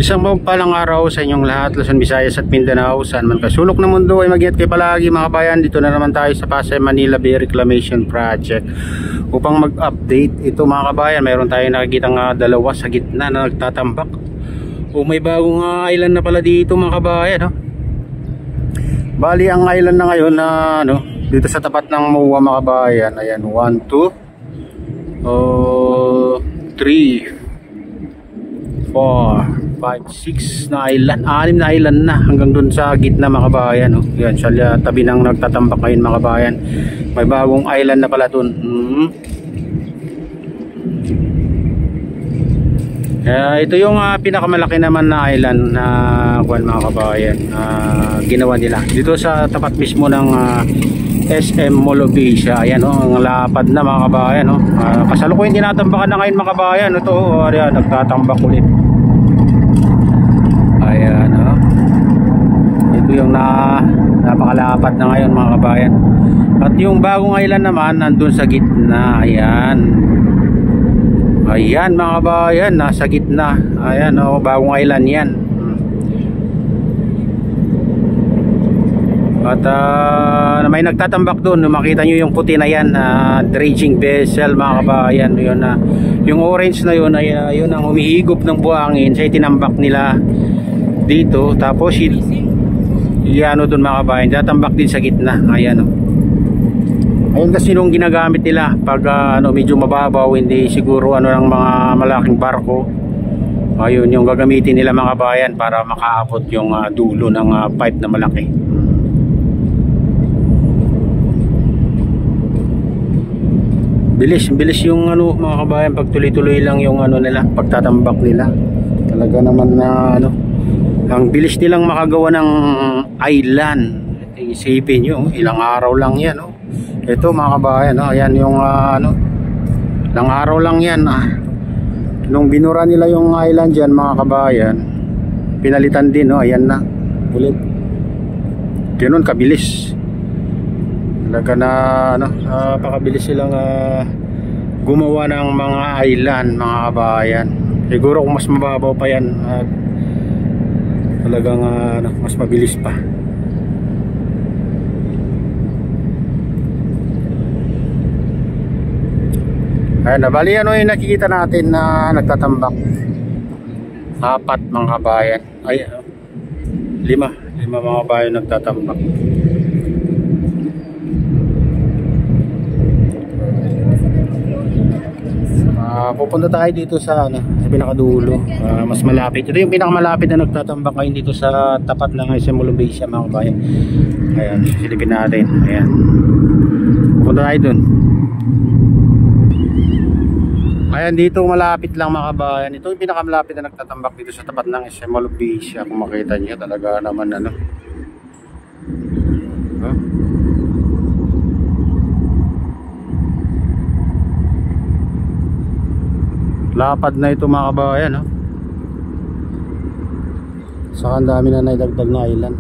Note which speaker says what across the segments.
Speaker 1: Isang mapagpalang araw sa inyong lahat, Luzon, Visayas at Mindanao. Saan man kasulok ng mundo ay mag-ingat kayo palagi mga kabayan. Dito na naman tayo sa Pasay Manila Bay Reclamation Project upang mag-update. Ito mga kabayan, mayroon tayo nakikitang dalawa sa gitna na nagtatambak. O may bagong island na pala dito mga kabayan, no? Bali ang island na ngayon na dito sa tapat ng MOA mga kabayan. Ayan, 1, 2 3 4 5, 6 na island, 6 na island na hanggang dun sa gitna mga kabayan, no? Yan, sa tabi ng nagtatambak ngayon mga kabayan. May bagong island na pala dun. Ito yung pinakamalaki naman na island na mga kabayan, ginawa nila dito sa tapat mismo ng SM Mall of Asia. Ayan, ang lapad na mga kabayan, no? Kasalukuyan tinatambakan na ngayon mga kabayan. Ito, ayan, nagtatambak ulit. Ayan, ito yung napakalapad na ngayon mga kabayan. At yung bagong island naman nandun sa gitna. Ayan, ayan mga kabayan, nasa gitna. Ayan, bagong island yan. At may nagtatambak doon. Makita nyo yung puti na yan, dredging vessel mga kabayan. Yun, yung orange na yun ay yun ang humihigop ng buhangin sa itinambak nila dito. Tapos ano doon mga kabayan, tatambak din sa gitna. Ayan, ayun kasi nung ginagamit nila pag medyo mababaw, hindi siguro ng mga malaking barko. Ayun yung gagamitin nila mga kabayan para makaabot yung dulo ng pipe na malaki. Bilis yung mga kabayan, pag tuloy-tuloy lang yung nila, pagtatambak nila. Talaga naman na ang bilis nilang makagawa ng island. Isipin nyo, ilang araw lang yan. Ito mga kabayan, ayan yung ilang araw lang yan. Nung binura nila yung island dyan mga kabayan, pinalitan din, ayan na ulit. Ganun kabilis. Talaga na napakabilis silang gumawa ng mga island mga kabayan. Siguro kung mas mababaw pa yan, talagang mas mabilis pa. Ayan, bali yung nakikita natin na nagtatambak. 4 mga kabayan. Ay, 5 mga kabayan nagtatambak. Pupunta tayo dito sa pinakadulo, mas malapit. Ito yung pinakamalapit na nagtatambak ngayon dito sa tapat ng SM Mall of Asia mga kabayan. Ayan, silipin natin. Ayan, pupunta tayo dun. Ayan, dito malapit lang mga kabayan. Ito yung pinakamalapit na nagtatambak dito sa tapat ng SM Mall of Asia. Kung makita niyo, talaga naman lapad na ito mga kabayan, saka ang dami na naidagdag na island.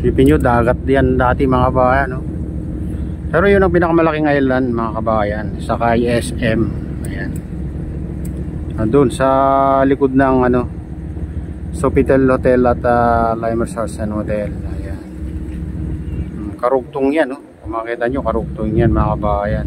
Speaker 1: Sipin nyo, dagat yan dati mga kabayan, pero yun ang pinakamalaking island mga kabayan, saka SM. Ayan, doon sa likod ng Sofitel Hotel at Limers House and Hotel. Ayan, karugtong yan, kung makita nyo, karugtong yan mga kabayan.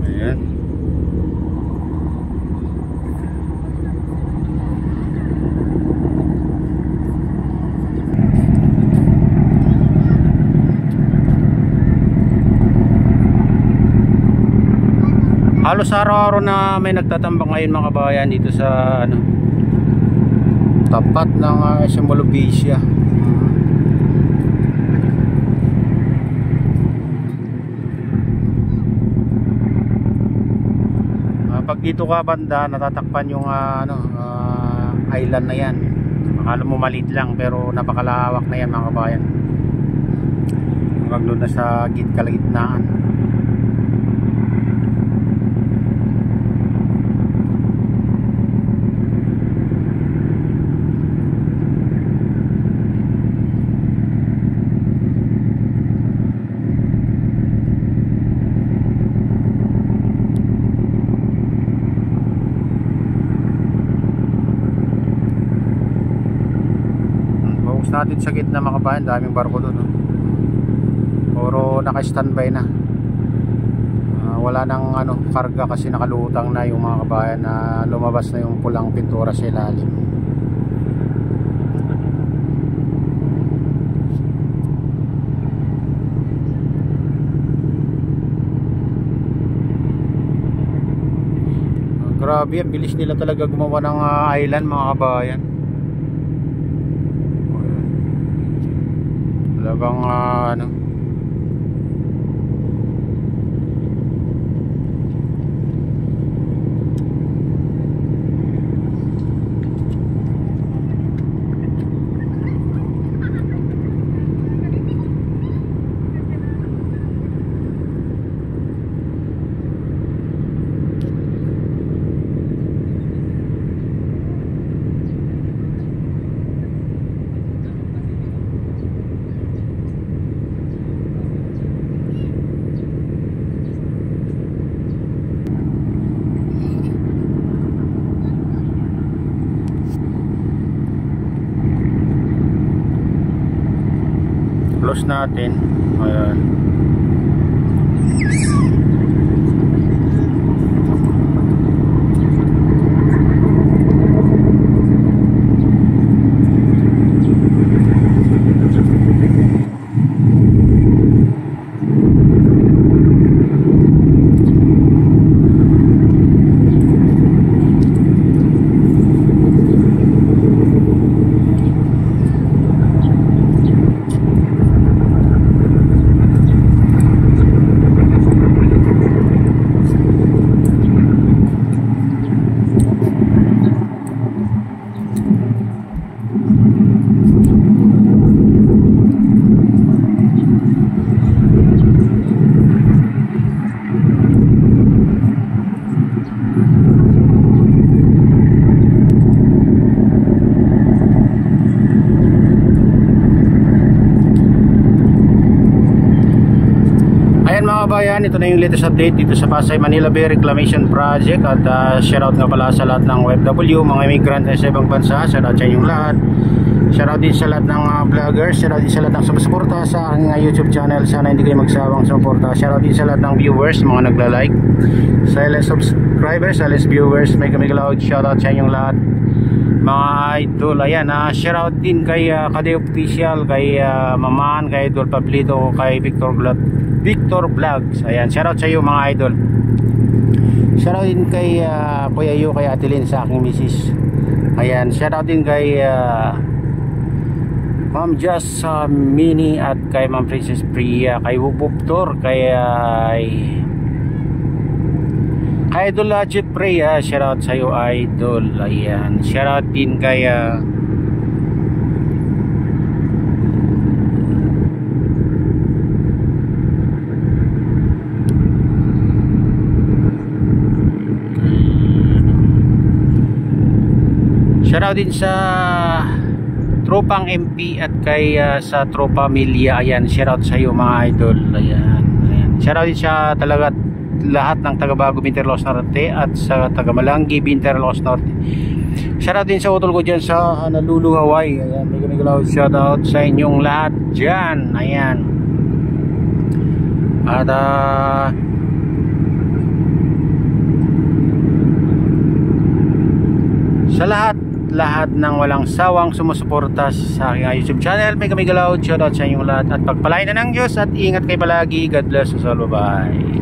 Speaker 1: Ayan, halos araw-araw na may nagtatambak ngayon mga kabayan dito sa tapat ng SM Mall of Asia. Pag dito ka banda, natatakpan yung island na yan. Akala mo maliit lang pero napakalawak na yan mga kabayan. hanggang doon na sa kalagitnaan. Natin sa gitna mga kabayan, daming barko doon, no? Puro naka-standby na. Wala nang karga kasi nakalutang na yung mga kabayan na lumabas na yung pulang pintura sa ilalim. Grabe, ang bilis nila talaga gumawa ng island mga kabayan. Talagang close natin. Ayan. Kabayan, ito na yung latest update dito sa Pasay Manila Bay Reclamation Project. At shoutout nga pala sa lahat ng OFW, mga immigrant sa ibang bansa. Shoutout sa inyong lahat. Shoutout din sa lahat ng vloggers. Shoutout din sa lahat ng sumusuporta sa aking YouTube channel. Sana hindi kayo magsawang sumuporta. Shoutout din sa lahat ng viewers, mga nagla-like, silent subscribers, silent viewers. May loud shoutout sa inyong lahat, mga idol. Ayan, shoutout din kay Kade Official, kay Maman, kay Idol Pablito, kay Victor Vlogs. Ayan, shoutout sa iyo mga idol. Shoutout din kay Kuya Yu, kay Atelin, sa aking misis. Ayan, shoutout din kay Ma'am Just Mini at kay Ma'am Princess Priya, kay Wupuptor, kay Idol Jeep Priya. Shoutout sa iyo idol. Ayan, shoutout din kay shoutout din sa Tropang MP at kay sa Tropa Milya. Ayan, shoutout sa iyo mga idol. Ayan, ayan. Shoutout din sa talaga lahat ng taga Bago Binterlos Norte at sa taga Malanggi Binterlos Norte. Shoutout din sa utol ko dyan sa Honolulu, Hawaii. Ayan, may shoutout sa inyong lahat dyan. Ayan. At sa lahat ng walang sawang sumusuporta sa aking YouTube channel, may galaw, shoutout sa inyong lahat at pagpalain na ng Diyos at ingat kayo palagi. God bless us all. Bye.